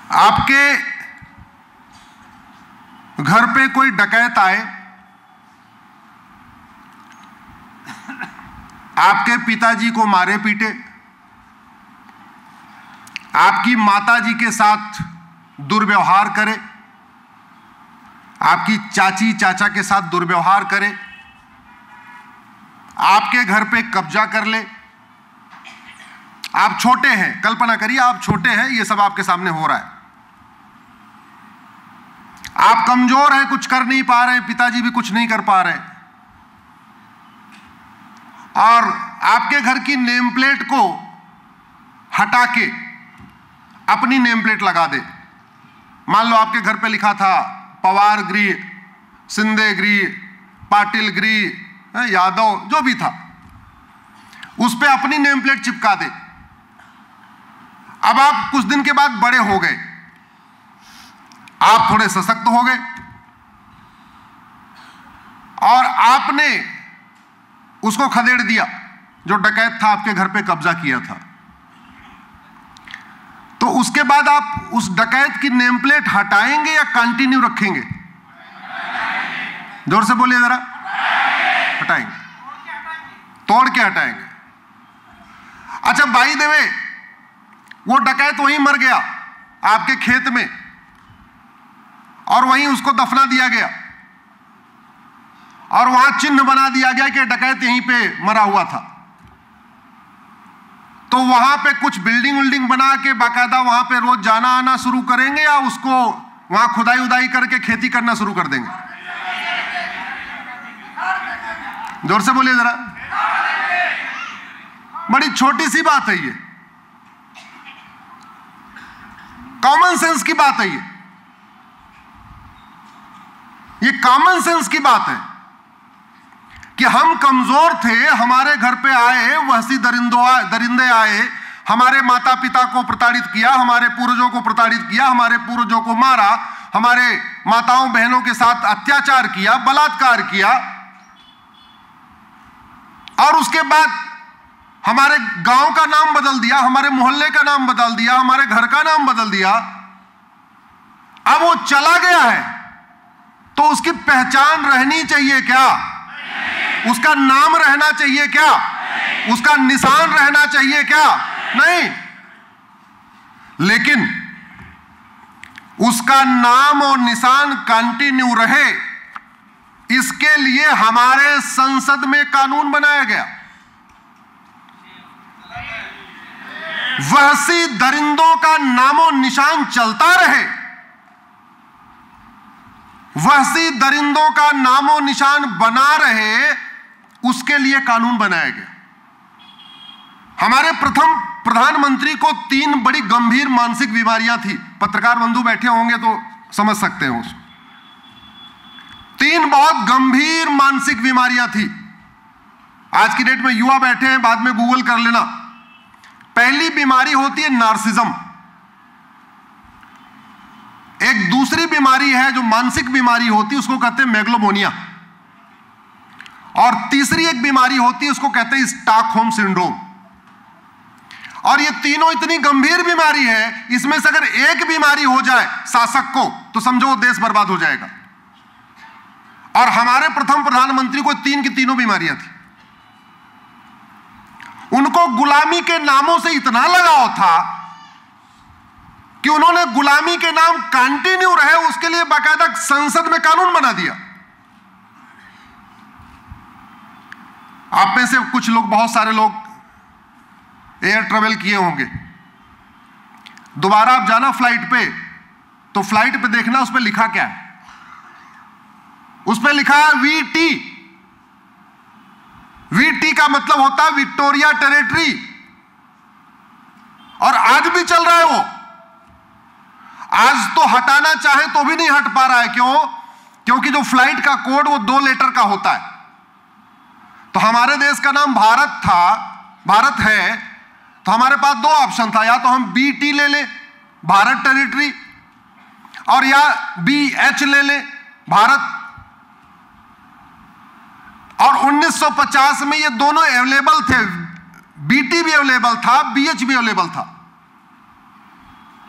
आपके घर पे कोई डकैत आए, आपके पिताजी को मारे पीटे, आपकी माताजी के साथ दुर्व्यवहार करे, आपकी चाची चाचा के साथ दुर्व्यवहार करे, आपके घर पे कब्जा कर ले। आप छोटे हैं, कल्पना करिए आप छोटे हैं, ये सब आपके सामने हो रहा है। आप कमजोर हैं, कुछ कर नहीं पा रहे हैं, पिताजी भी कुछ नहीं कर पा रहे हैं, और आपके घर की नेम प्लेट को हटा के अपनी नेम प्लेट लगा दे। मान लो आपके घर पे लिखा था पवार गृह, सिंधे गृह, पाटिल गृह, यादव, जो भी था, उस पे अपनी नेम प्लेट चिपका दे। अब आप कुछ दिन के बाद बड़े हो गए, आप थोड़े सशक्त हो गए और आपने उसको खदेड़ दिया जो डकैत था, आपके घर पे कब्जा किया था। तो उसके बाद आप उस डकैत की नेम प्लेट हटाएंगे या कंटिन्यू रखेंगे? जोर से बोलिए जरा। हटाएंगे, तोड़ के हटाएंगे। अच्छा, बाई द वे, वो डकैत वहीं मर गया आपके खेत में और वहीं उसको दफना दिया गया और वहां चिन्ह बना दिया गया कि डकैत यहीं पे मरा हुआ था। तो वहां पे कुछ बिल्डिंग विल्डिंग बना के बाकायदा वहां पे रोज जाना आना शुरू करेंगे या उसको वहां खुदाई उदाई करके खेती करना शुरू कर देंगे? जोर से बोलिए जरा। बड़ी छोटी सी बात है ये, कॉमन सेंस की बात है ये कॉमन सेंस की बात है कि हम कमजोर थे, हमारे घर पे आए वहशी दरिंदे आए, हमारे माता पिता को प्रताड़ित किया, हमारे पूर्वजों को प्रताड़ित किया, हमारे पूर्वजों को मारा, हमारे माताओं बहनों के साथ अत्याचार किया, बलात्कार किया, और उसके बाद हमारे गांव का नाम बदल दिया, हमारे मोहल्ले का नाम बदल दिया, हमारे घर का नाम बदल दिया। अब वो चला गया है तो उसकी पहचान रहनी चाहिए क्या? उसका नाम रहना चाहिए क्या? उसका निशान रहना चाहिए क्या? नहीं। लेकिन उसका नाम और निशान कंटिन्यू रहे, इसके लिए हमारे संसद में कानून बनाया गया। वहशी दरिंदों का नामो निशान चलता रहे, वहशी दरिंदों का नामो निशान बना रहे, उसके लिए कानून बनाया गया। हमारे प्रथम प्रधानमंत्री को 3 बड़ी गंभीर मानसिक बीमारियां थी। पत्रकार बंधु बैठे होंगे तो समझ सकते हैं उसको। 3 बहुत गंभीर मानसिक बीमारियां थी। आज की डेट में युवा बैठे हैं, बाद में गूगल कर लेना। पहली बीमारी होती है नार्सिज्म। एक दूसरी बीमारी है जो मानसिक बीमारी होती है, उसको कहते हैं मेगलोमोनिया। और तीसरी एक बीमारी होती है, उसको कहते हैं स्टॉकहोम सिंड्रोम। और ये तीनों इतनी गंभीर बीमारी है, इसमें से अगर एक बीमारी हो जाए शासक को तो समझो वो देश बर्बाद हो जाएगा। और हमारे प्रथम प्रधानमंत्री को 3 की तीनों बीमारियां थी। उनको गुलामी के नामों से इतना लगाव था कि उन्होंने गुलामी के नाम कंटिन्यू रहे, उसके लिए बाकायदा संसद में कानून बना दिया। आप में से कुछ लोग, बहुत सारे लोग एयर ट्रेवल किए होंगे। दोबारा आप जाना फ्लाइट पे, तो फ्लाइट पे देखना उस पे लिखा क्या है। उस पे लिखा है VT। VT का मतलब होता है विक्टोरिया टेरिटरी, और आज भी चल रहा है वो। आज तो हटाना चाहे तो भी नहीं हट पा रहा है। क्यों? क्योंकि जो फ्लाइट का कोड वो 2 लेटर का होता है। तो हमारे देश का नाम भारत था, भारत है, तो हमारे पास 2 ऑप्शन था, या तो हम BT ले लें, भारत टेरिटरी, और या BH ले लें, भारत। और 1950 में ये दोनों अवेलेबल थे, BT भी अवेलेबल था, BH भी अवेलेबल था।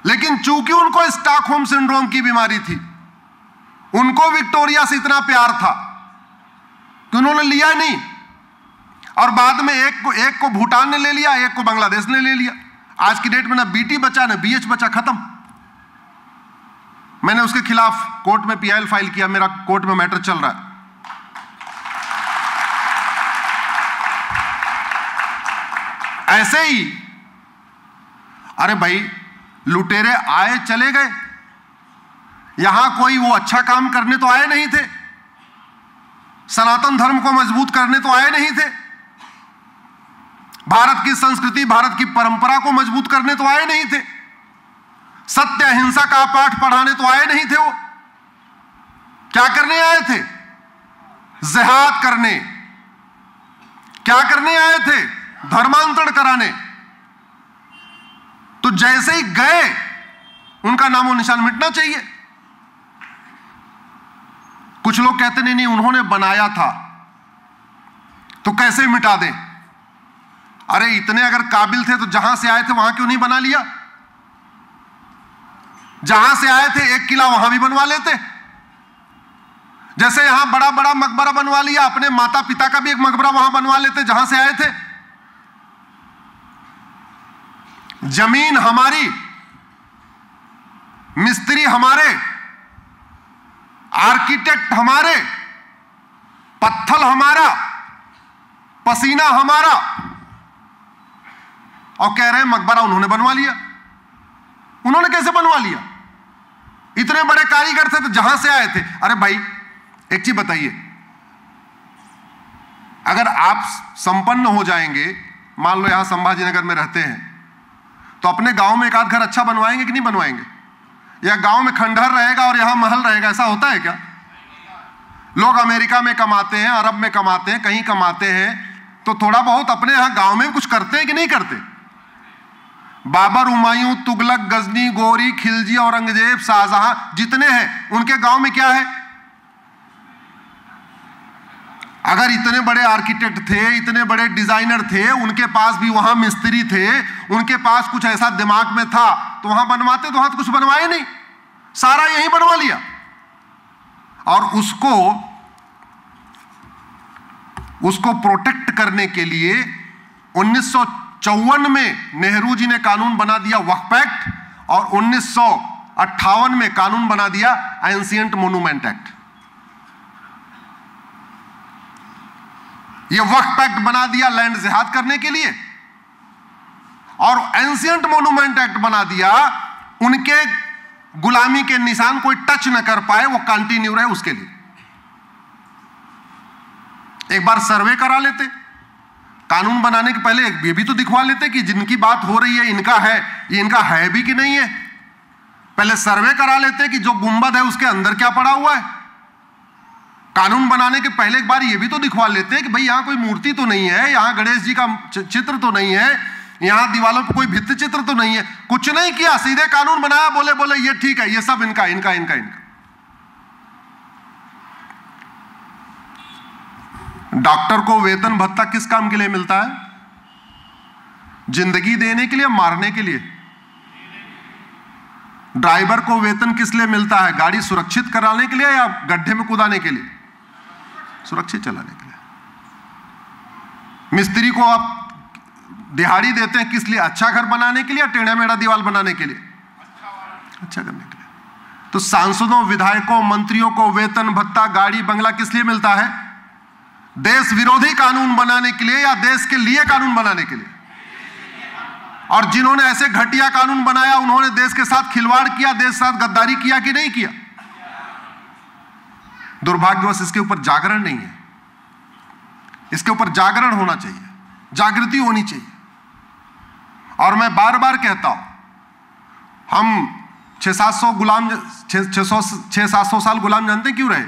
लेकिन चूंकि उनको स्टॉकहोम सिंड्रोम की बीमारी थी, उनको विक्टोरिया से इतना प्यार था कि उन्होंने लिया नहीं, और बाद में एक को भूटान ने ले लिया, एक को बांग्लादेश ने ले लिया। आज की डेट में ना बीटी बचा ना बीएच बचा, खत्म। मैंने उसके खिलाफ कोर्ट में पीआईएल फाइल किया, मेरा कोर्ट में मैटर चल रहा है। ऐसे ही अरे भाई, लुटेरे आए चले गए, यहां कोई वो अच्छा काम करने तो आए नहीं थे, सनातन धर्म को मजबूत करने तो आए नहीं थे, भारत की संस्कृति भारत की परंपरा को मजबूत करने तो आए नहीं थे, सत्य अहिंसा का पाठ पढ़ाने तो आए नहीं थे। वो क्या करने आए थे? जिहाद करने। क्या करने आए थे? धर्मांतरण कराने। तो जैसे ही गए, उनका नामो निशान मिटना चाहिए। कुछ लोग कहते नहीं उन्होंने बनाया था तो कैसे मिटा दें। अरे इतने अगर काबिल थे तो जहां से आए थे वहां क्यों नहीं बना लिया? जहां से आए थे एक किला वहां भी बनवा लेते। जैसे यहां बड़ा बड़ा मकबरा बनवा लिया, अपने माता पिता का भी एक मकबरा वहां बनवा लेते जहां से आए थे। जमीन हमारी, मिस्त्री हमारे, आर्किटेक्ट हमारे, पत्थर हमारा, पसीना हमारा, और कह रहे हैं मकबरा उन्होंने बनवा लिया। उन्होंने कैसे बनवा लिया? इतने बड़े कारीगर थे तो जहां से आए थे। अरे भाई एक चीज बताइए, अगर आप संपन्न हो जाएंगे, मान लो यहां संभाजी नगर में रहते हैं, तो अपने गांव में एक आध घर अच्छा बनवाएंगे कि नहीं बनवाएंगे? या गांव में खंडहर रहेगा और यहां महल रहेगा? ऐसा होता है क्या? लोग अमेरिका में कमाते हैं, अरब में कमाते हैं, कहीं कमाते हैं, तो थोड़ा बहुत अपने यहां गांव में कुछ करते हैं कि नहीं करते? बाबर, हुमायूं, तुगलक, गजनी, गोरी, खिलजी, औरंगजेब, शाहजहां जितने हैं, उनके गांव में क्या है? अगर इतने बड़े आर्किटेक्ट थे, इतने बड़े डिजाइनर थे, उनके पास भी वहां मिस्त्री थे, उनके पास कुछ ऐसा दिमाग में था तो वहां बनवाते। तो वहां तो कुछ बनवाए नहीं, सारा यहीं बनवा लिया। और उसको प्रोटेक्ट करने के लिए 1954 में नेहरू जी ने कानून बना दिया वक्फ एक्ट, और 1958 में कानून बना दिया एंशिएंट मोन्यूमेंट एक्ट। यह वक्फ एक्ट बना दिया लैंड जिहाद करने के लिए, और एंशिएंट मोन्यूमेंट एक्ट बना दिया उनके गुलामी के निशान कोई टच न कर पाए, वो कंटिन्यू रहे उसके लिए। एक बार सर्वे करा लेते, कानून बनाने के पहले ये भी तो दिखवा लेते कि जिनकी बात हो रही है इनका है, ये इनका है भी कि नहीं है। पहले सर्वे करा लेते कि जो गुंबद है उसके अंदर क्या पड़ा हुआ है। कानून बनाने के पहले एक बार ये भी तो दिखवा लेते कि भाई यहां कोई मूर्ति तो नहीं है, यहां गणेश जी का चित्र तो नहीं है, यहां दीवालों पर कोई भित्ति चित्र तो नहीं है। कुछ नहीं किया, सीधे कानून बनाया, बोले बोले ये ठीक है, ये सब इनका इनका इनका इनका। डॉक्टर को वेतन भत्ता किस काम के लिए मिलता है? जिंदगी देने के लिए, मारने के लिए। ड्राइवर को वेतन किस लिए मिलता है? गाड़ी सुरक्षित कराने के लिए या गड्ढे में कूदाने के लिए? सुरक्षित चलाने के लिए। मिस्त्री को आप दिहाड़ी देते हैं किस लिए? अच्छा घर बनाने के लिए या टेढ़ा मेढ़ा दीवार बनाने के लिए? अच्छा करने के लिए। तो सांसदों, विधायकों, मंत्रियों को वेतन भत्ता, गाड़ी बंगला किस लिए मिलता है? देश विरोधी कानून बनाने के लिए या देश के लिए कानून बनाने के लिए? और जिन्होंने ऐसे घटिया कानून बनाया उन्होंने देश के साथ खिलवाड़ किया, देश के साथ गद्दारी किया कि नहीं किया? दुर्भाग्यवश इसके ऊपर जागरण नहीं है। इसके ऊपर जागरण होना चाहिए, जागृति होनी चाहिए। और मैं बार बार कहता हूं, हम 600-700 साल गुलाम जानते क्यों रहे?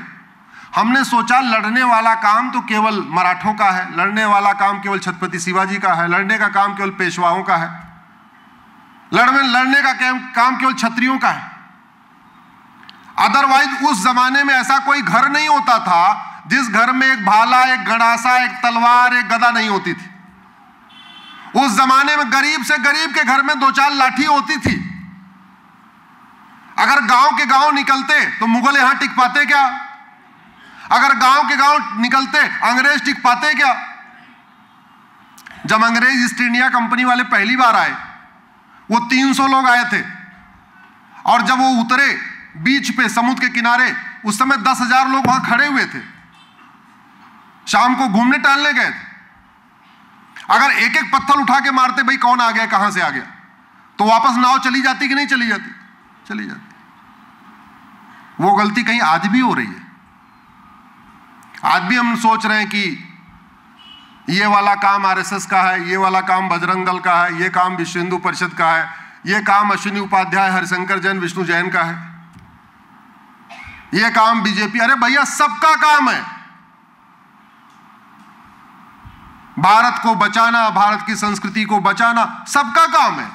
हमने सोचा लड़ने वाला काम तो केवल मराठों का है, लड़ने वाला काम केवल छत्रपति शिवाजी का है, लड़ने का काम केवल पेशवाओं का है, लड़ने का काम केवल क्षत्रियों का है। अदरवाइज उस जमाने में ऐसा कोई घर नहीं होता था जिस घर में एक भाला, एक गड़ासा, एक तलवार, एक गदा नहीं होती थी। उस जमाने में गरीब से गरीब के घर में 2-4 लाठी होती थी। अगर गांव के गांव निकलते तो मुगल यहां टिक पाते क्या? अगर गांव के गांव निकलते अंग्रेज टिक पाते क्या? जब अंग्रेज ईस्ट इंडिया कंपनी वाले पहली बार आए, वो 300 लोग आए थे, और जब वो उतरे बीच पे समुद्र के किनारे, उस समय 10,000 लोग वहां खड़े हुए थे, शाम को घूमने टहलने गए थे। अगर एक एक पत्थर उठा के मारते, भाई कौन आ गया, कहां से आ गया, तो वापस नाव चली जाती कि नहीं चली जाती? चली जाती। वो गलती कहीं आज भी हो रही है। आज भी हम सोच रहे हैं कि ये वाला काम आरएसएस का है, ये वाला काम बजरंग दल का है, ये काम विश्व हिंदू परिषद का है, ये काम अश्विनी उपाध्याय, हरिशंकर जैन, विष्णु जैन का है, ये काम बीजेपी। अरे भैया, सबका काम है भारत को बचाना, भारत की संस्कृति को बचाना, सबका काम है।